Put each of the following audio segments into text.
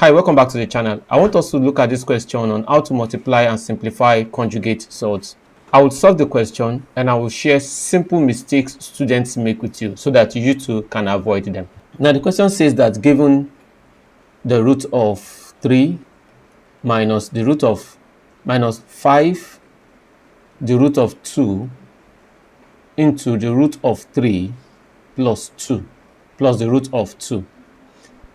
Hi, welcome back to the channel. I want us to look at this question on how to multiply and simplify conjugate surds. I will solve the question and I will share simple mistakes students make with you so that you too can avoid them. Now the question says that given the root of 3 minus the root of minus 5, the root of 2 into the root of 3 plus 2 plus the root of 2.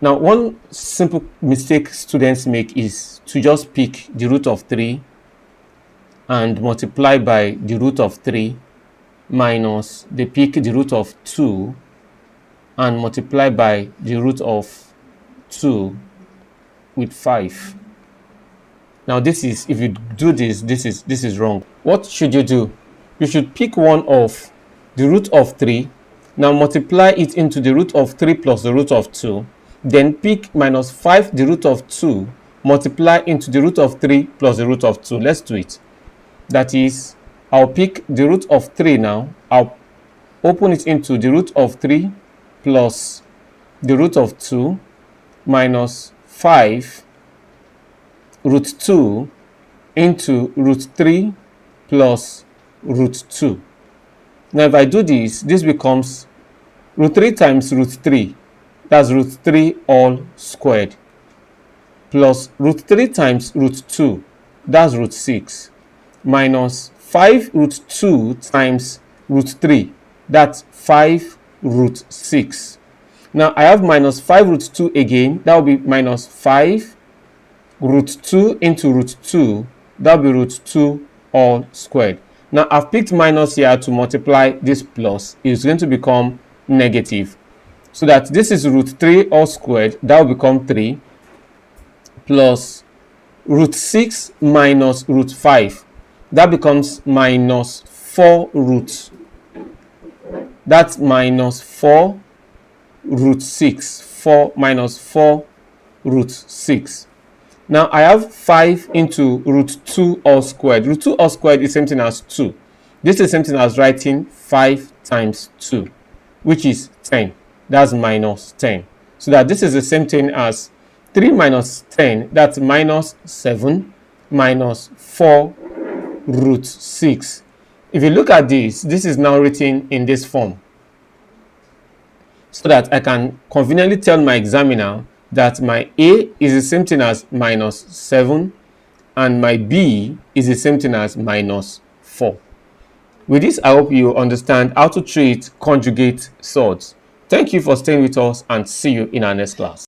Now, one simple mistake students make is to just pick the root of 3 and multiply by the root of 3 minus they pick the root of 2 and multiply by the root of 2 with 5. Now, this is, if you do this, this is wrong. What should you do? You should pick one of the root of 3, now multiply it into the root of 3 plus the root of 2. Then pick minus 5 the root of 2, multiply into the root of 3 plus the root of 2. Let's do it. That is, I'll pick the root of 3 now. I'll open it into the root of 3 plus the root of 2 minus 5 root 2 into root 3 plus root 2. Now if I do this, this becomes root 3 times root 3. That's root 3 all squared, plus root 3 times root 2, that's root 6, minus 5 root 2 times root 3, that's 5 root 6. Now I have minus 5 root 2 again, that will be minus 5 root 2 into root 2, that will be root 2 all squared. Now I've picked minus here to multiply this plus, it's going to become negative. So that this is root 3 all squared, that will become 3, plus root 6 minus root 5, that becomes minus 4 root. That's minus 4 root 6, 4 minus 4 root 6. Now I have 5 into root 2 all squared. Root 2 all squared is the same thing as 2. This is the same thing as writing 5 times 2, which is 10. That's minus 10. So that this is the same thing as 3 minus 10, that's minus 7 minus 4 root 6. If you look at this, this is now written in this form, so that I can conveniently tell my examiner that my A is the same thing as minus 7 and my B is the same thing as minus 4. With this, I hope you understand how to treat conjugate surds. Thank you for staying with us and see you in our next class.